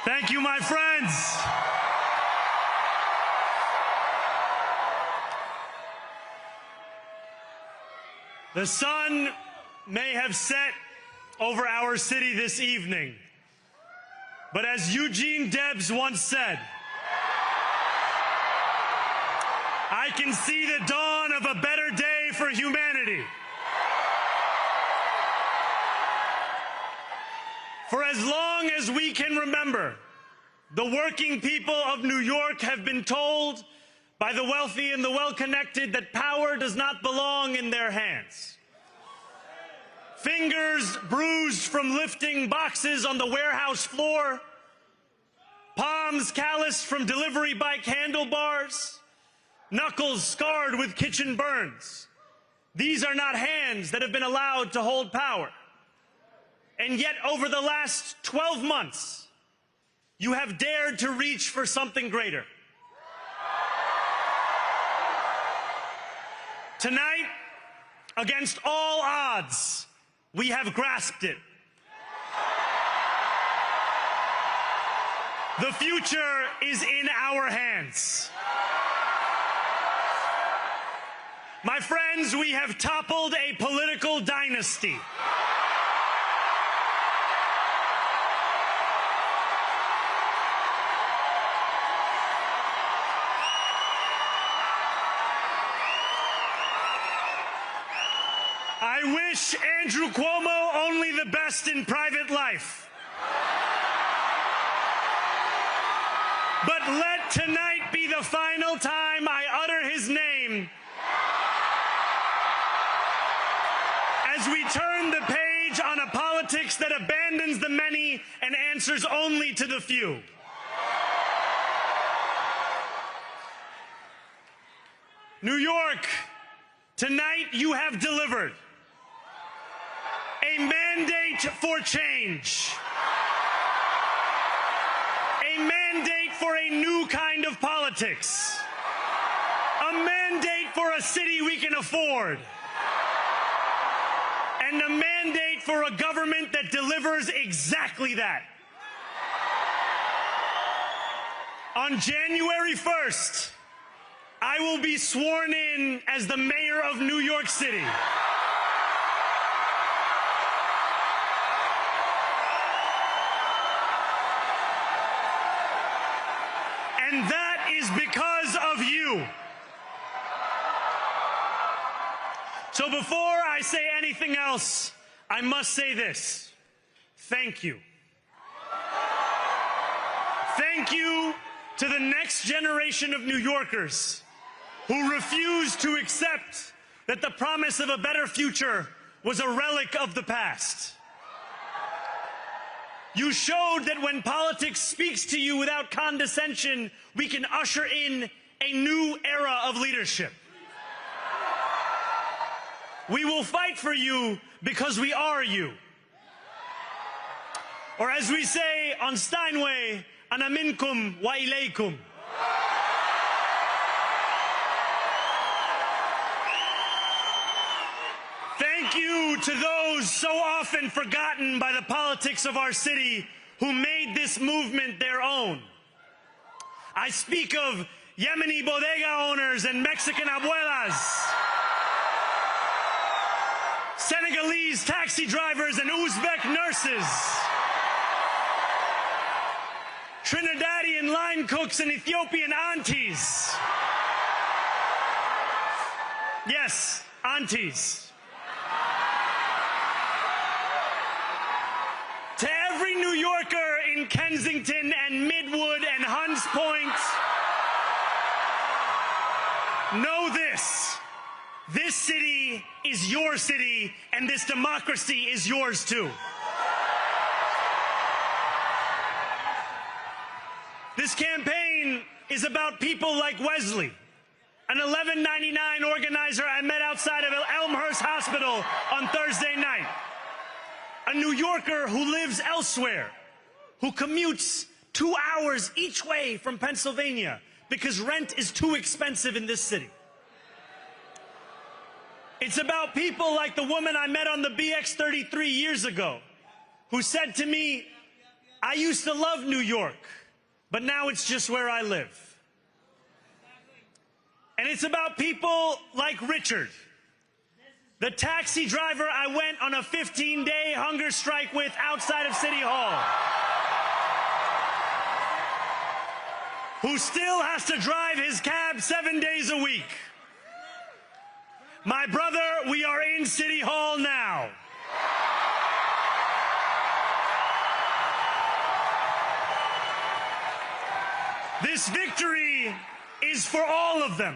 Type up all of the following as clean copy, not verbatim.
Thank you, my friends. The sun may have set over our city this evening, but as Eugene Debs once said, I can see the dawn of a better day for humanity. For as long as we can remember, the working people of New York have been told by the wealthy and the well-connected that power does not belong in their hands. Fingers bruised from lifting boxes on the warehouse floor, palms calloused from delivery bike handlebars, knuckles scarred with kitchen burns. These are not hands that have been allowed to hold power. And yet, over the last 12 months, you have dared to reach for something greater. Tonight, against all odds, we have grasped it. The future is in our hands. My friends, we have toppled a political dynasty. I wish Andrew Cuomo only the best in private life. But let tonight be the final time I utter his name as we turn the page on a politics that abandons the many and answers only to the few. New York, tonight you have delivered a mandate for change, a mandate for a new kind of politics, a mandate for a city we can afford, and a mandate for a government that delivers exactly that. On January 1st, I will be sworn in as the mayor of New York City. And that is because of you. So before I say anything else, I must say this. Thank you. Thank you to the next generation of New Yorkers who refused to accept that the promise of a better future was a relic of the past. You showed that when politics speaks to you without condescension, we can usher in a new era of leadership. We will fight for you because we are you. Or as we say on Steinway, ana minkum wa ilaykum. Thank you to those so often forgotten by the politics of our city who made this movement their own. I speak of Yemeni bodega owners and Mexican abuelas, Senegalese taxi drivers and Uzbek nurses, Trinidadian line cooks and Ethiopian aunties. Yes, aunties. To every New Yorker in Kensington and Midwood and Hunts Point, know this. This city is your city, and this democracy is yours too. This campaign is about people like Wesley, an $11.99 organizer I met outside of Elmhurst Hospital on Thursday night. A New Yorker who lives elsewhere, who commutes 2 hours each way from Pennsylvania because rent is too expensive in this city. It's about people like the woman I met on the BX 33 years ago, who said to me, I used to love New York, but now it's just where I live. And it's about people like Richard, the taxi driver I went on a 15-day hunger strike with outside of City Hall, who still has to drive his cab 7 days a week. My brother, we are in City Hall now. This victory is for all of them,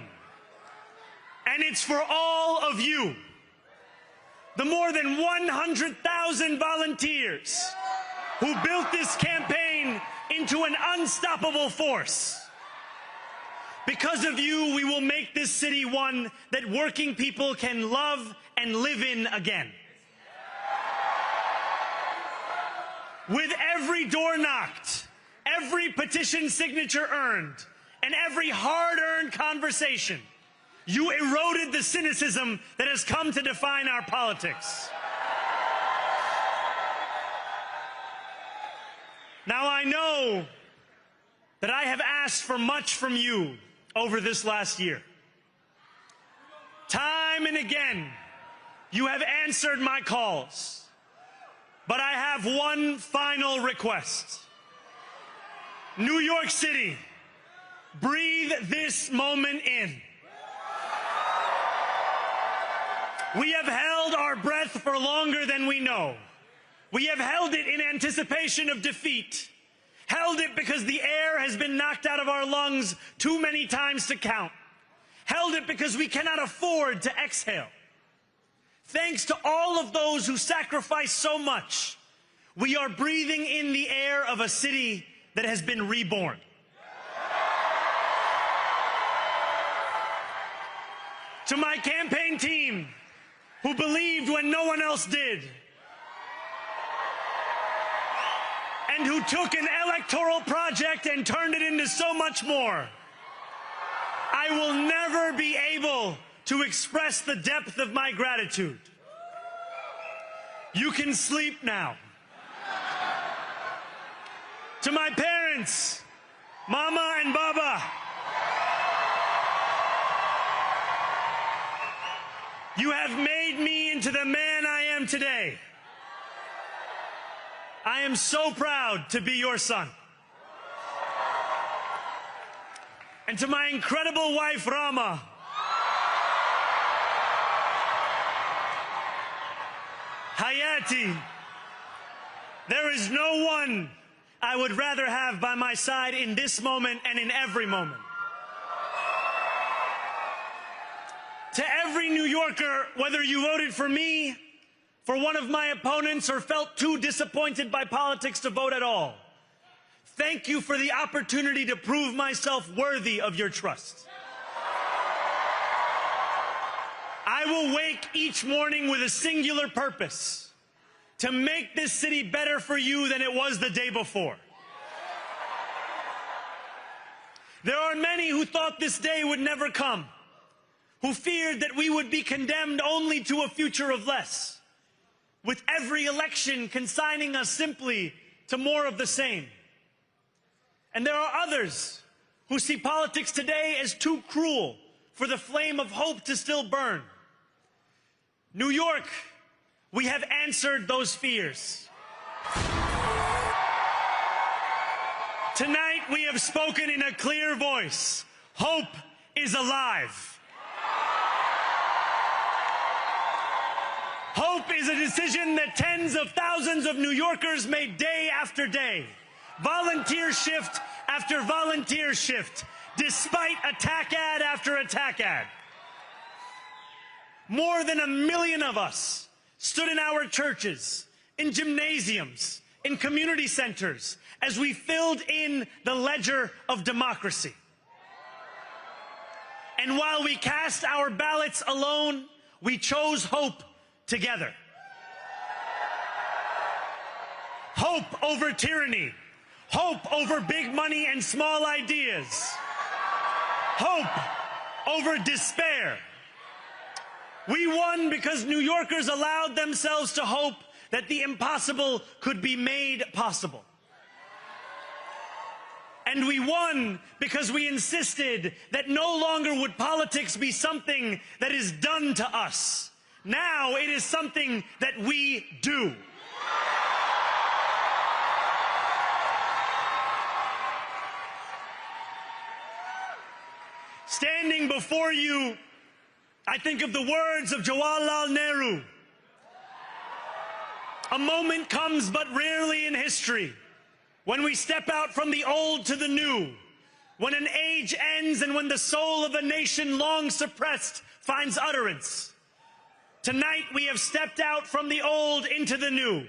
and it's for all of you. The more than 100,000 volunteers who built this campaign into an unstoppable force. Because of you, we will make this city one that working people can love and live in again. With every door knocked, every petition signature earned, and every hard-earned conversation, you eroded the cynicism that has come to define our politics. Now, I know that I have asked for much from you over this last year. Time and again, you have answered my calls. But I have one final request. New York City, breathe this moment in. We have held our breath for longer than we know. We have held it in anticipation of defeat. Held it because the air has been knocked out of our lungs too many times to count. Held it because we cannot afford to exhale. Thanks to all of those who sacrificed so much, we are breathing in the air of a city that has been reborn. To my campaign team, who believed when no one else did, and who took an electoral project and turned it into so much more, I will never be able to express the depth of my gratitude. You can sleep now. To my parents, Mama and Baba, you have made me into the man I am today. I am so proud to be your son. And to my incredible wife, Rama, Hayati, there is no one I would rather have by my side in this moment and in every moment. To every New Yorker, whether you voted for me, for one of my opponents, or felt too disappointed by politics to vote at all, thank you for the opportunity to prove myself worthy of your trust. I will wake each morning with a singular purpose: to make this city better for you than it was the day before. There are many who thought this day would never come, who feared that we would be condemned only to a future of less, with every election consigning us simply to more of the same. And there are others who see politics today as too cruel for the flame of hope to still burn. New York, we have answered those fears. Tonight we have spoken in a clear voice. Hope is alive. Hope is a decision that tens of thousands of New Yorkers made day after day, volunteer shift after volunteer shift, despite attack ad after attack ad. More than 1 million of us stood in our churches, in gymnasiums, in community centers, as we filled in the ledger of democracy. And while we cast our ballots alone, we chose hope together. Hope over tyranny. Hope over big money and small ideas. Hope over despair. We won because New Yorkers allowed themselves to hope that the impossible could be made possible. And we won because we insisted that no longer would politics be something that is done to us. Now it is something that we do. Standing before you, I think of the words of Jawaharlal Nehru. A moment comes but rarely in history when we step out from the old to the new, when an age ends and when the soul of a nation long suppressed finds utterance. Tonight we have stepped out from the old into the new.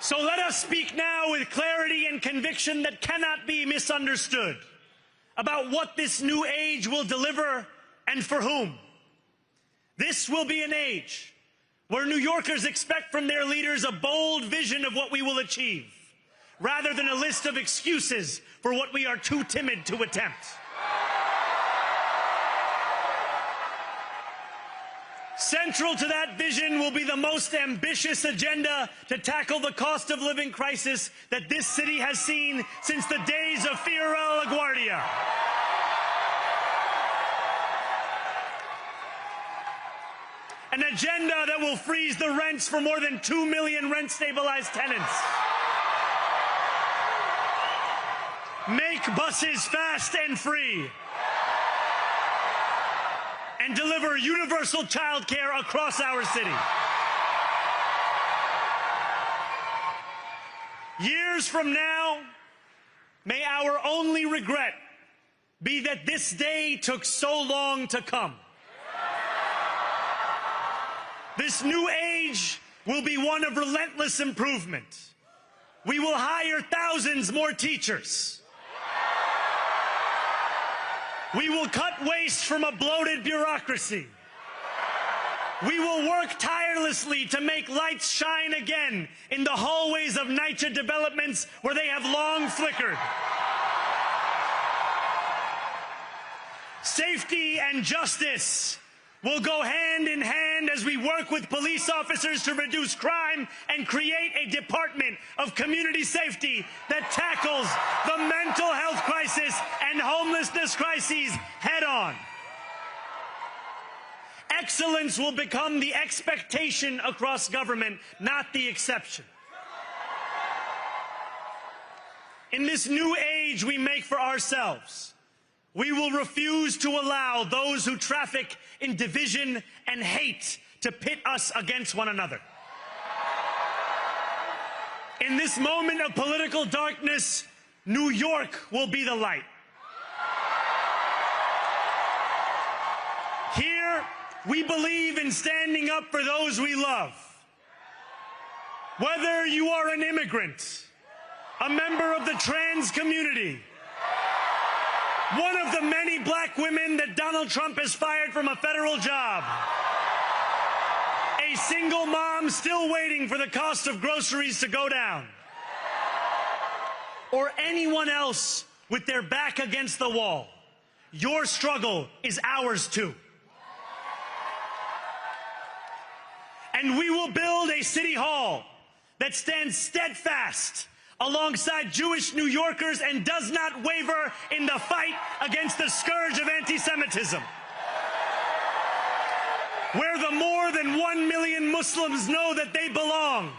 So let us speak now with clarity and conviction that cannot be misunderstood about what this new age will deliver and for whom. This will be an age where New Yorkers expect from their leaders a bold vision of what we will achieve, rather than a list of excuses for what we are too timid to attempt. Central to that vision will be the most ambitious agenda to tackle the cost of living crisis that this city has seen since the days of Fiorello LaGuardia. An agenda that will freeze the rents for more than 2 million rent-stabilized tenants. Make buses fast and free. And deliver universal child care across our city. Years from now, may our only regret be that this day took so long to come. This new age will be one of relentless improvement. We will hire thousands more teachers. We will cut waste from a bloated bureaucracy. We will work tirelessly to make lights shine again in the hallways of NYC developments where they have long flickered. Safety and justice will go hand in hand as we work with police officers to reduce crime and create a department of community safety that tackles the mental health crisis and homelessness crises head on. Excellence will become the expectation across government, not the exception. In this new age we make for ourselves, we will refuse to allow those who traffic in division and hate to pit us against one another. In this moment of political darkness, New York will be the light. Here, we believe in standing up for those we love. Whether you are an immigrant, a member of the trans community, one of the many black women that Donald Trump has fired from a federal job, a single mom still waiting for the cost of groceries to go down, or anyone else with their back against the wall, your struggle is ours too. And we will build a city hall that stands steadfast alongside Jewish New Yorkers and does not waver in the fight against the scourge of anti-Semitism. Where the more than 1 million Muslims know that they belong.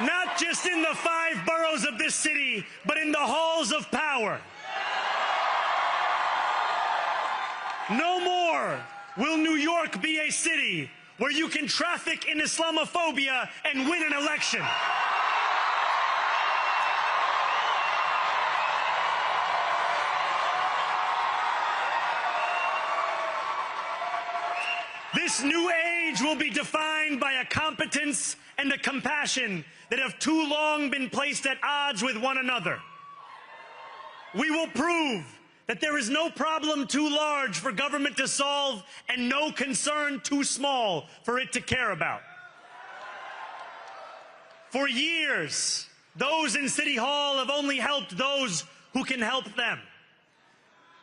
Not just in the 5 boroughs of this city, but in the halls of power. No more will New York be a city where you can traffic in Islamophobia and win an election. This new age will be defined by a competence and a compassion that have too long been placed at odds with one another. We will prove that there is no problem too large for government to solve and no concern too small for it to care about. For years, those in City Hall have only helped those who can help them.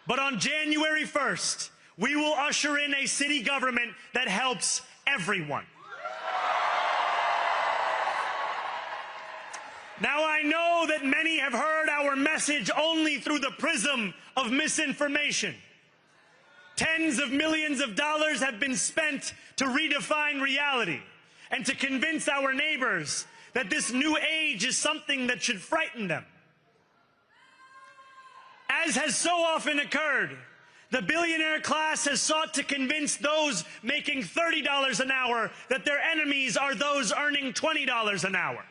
But on January 1st, we will usher in a city government that helps everyone. Now, I know that many have heard our message only through the prism of misinformation. Tens of millions of dollars have been spent to redefine reality and to convince our neighbors that this new age is something that should frighten them. As has so often occurred, the billionaire class has sought to convince those making $30 an hour that their enemies are those earning $20 an hour.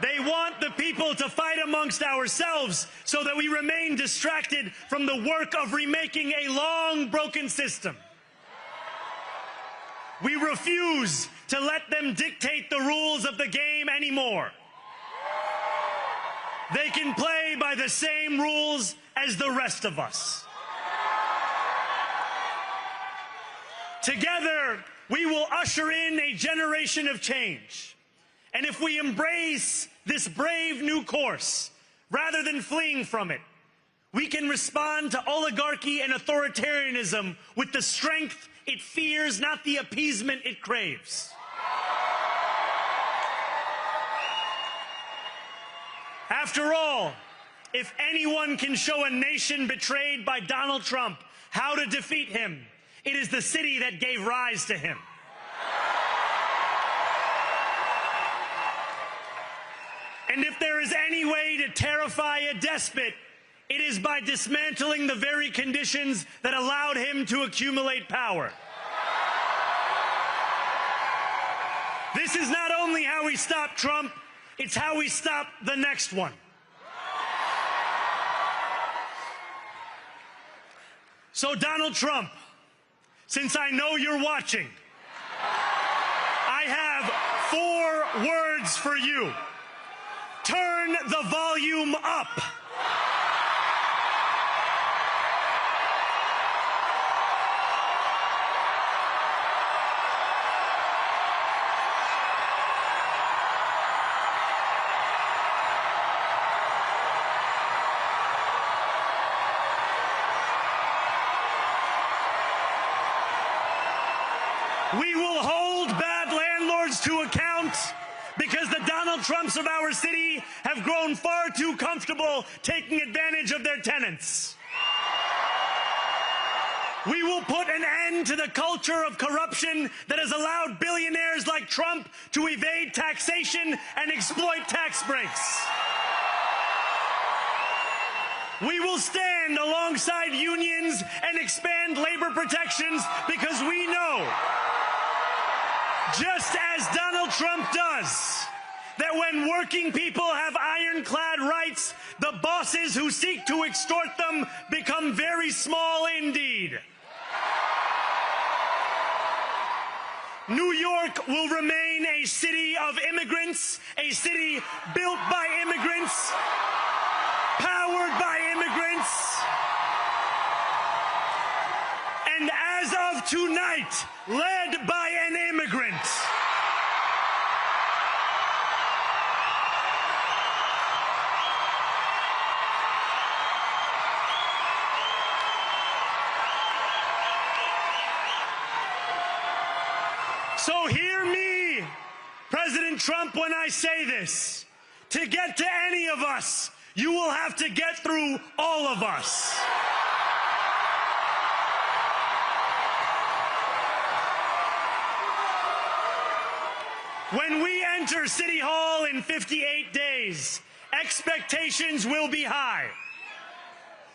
They want the people to fight amongst ourselves so that we remain distracted from the work of remaking a long broken system. We refuse to let them dictate the rules of the game anymore. They can play by the same rules as the rest of us. Together, we will usher in a generation of change. And if we embrace this brave new course, rather than fleeing from it, we can respond to oligarchy and authoritarianism with the strength it fears, not the appeasement it craves. After all, if anyone can show a nation betrayed by Donald Trump how to defeat him, it is the city that gave rise to him. And if there is any way to terrify a despot, it is by dismantling the very conditions that allowed him to accumulate power. This is not only how we stop Trump, it's how we stop the next one. So, Donald Trump, since I know you're watching, I have 4 words for you. Turn the volume up. We will hold bad landlords to account because the Donald Trumps of our city have grown far too comfortable taking advantage of their tenants. We will put an end to the culture of corruption that has allowed billionaires like Trump to evade taxation and exploit tax breaks. We will stand alongside unions and expand labor protections because we know, just as Donald Trump does, that when working people have ironclad rights, the bosses who seek to extort them become very small indeed. New York will remain a city of immigrants, a city built by immigrants, powered by immigrants, and as of tonight, led by an immigrant. So hear me, President Trump, when I say this. To get to any of us, you will have to get through all of us. When we enter City Hall in 58 days, expectations will be high.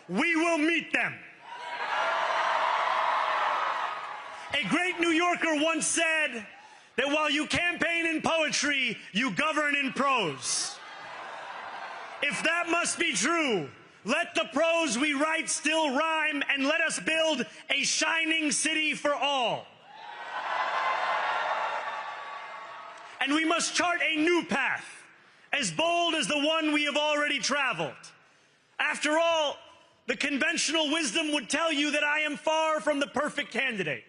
We will meet them. A great New Yorker once said that while you campaign in poetry, you govern in prose. If that must be true, let the prose we write still rhyme, and let us build a shining city for all. And we must chart a new path, as bold as the one we have already traveled. After all, the conventional wisdom would tell you that I am far from the perfect candidate.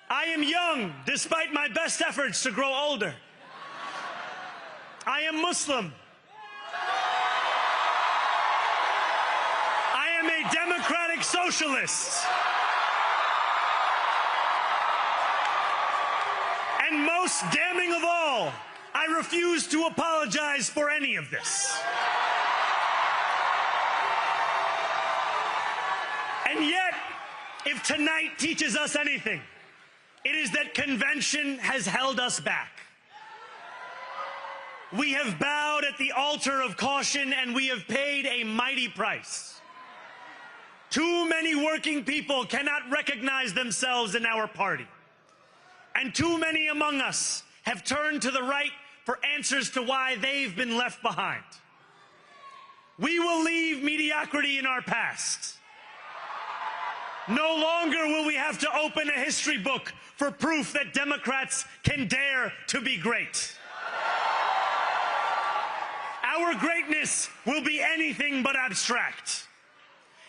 I am young, despite my best efforts to grow older. I am Muslim. I am a democratic socialist. And most damning of all, I refuse to apologize for any of this. And yet, if tonight teaches us anything, it is that convention has held us back. We have bowed at the altar of caution, and we have paid a mighty price. Too many working people cannot recognize themselves in our party. And too many among us have turned to the right for answers to why they've been left behind. We will leave mediocrity in our past. No longer will we have to open a history book for proof that Democrats can dare to be great. Our greatness will be anything but abstract.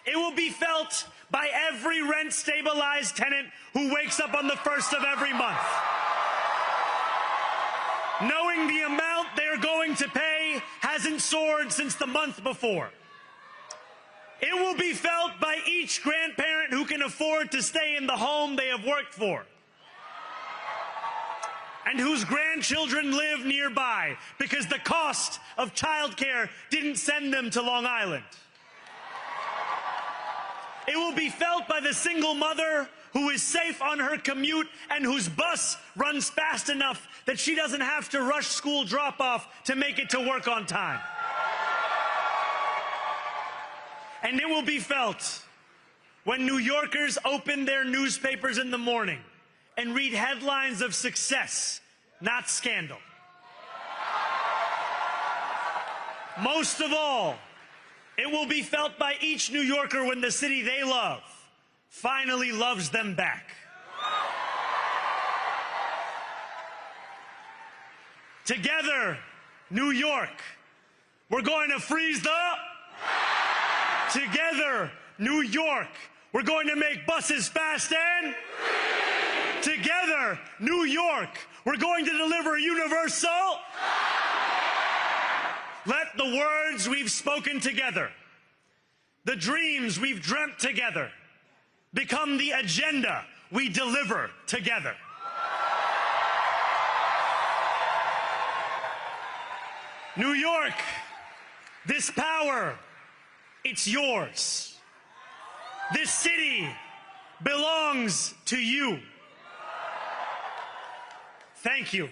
It will be felt by every rent-stabilized tenant who wakes up on the first of every month, knowing the amount they are going to pay hasn't soared since the month before. It will be felt by each grandparent who can afford to stay in the home they have worked for, and whose grandchildren live nearby because the cost of childcare didn't send them to Long Island. It will be felt by the single mother who is safe on her commute and whose bus runs fast enough that she doesn't have to rush school drop-off to make it to work on time. And it will be felt when New Yorkers open their newspapers in the morning and read headlines of success, not scandal. Most of all, it will be felt by each New Yorker when the city they love finally loves them back. Together, New York, we're going to freeze the... Together, New York, we're going to make buses fast and... Together, New York, we're going to deliver universal... Let the words we've spoken together, the dreams we've dreamt together, become the agenda we deliver together. New York, this power, it's yours. This city belongs to you. Thank you.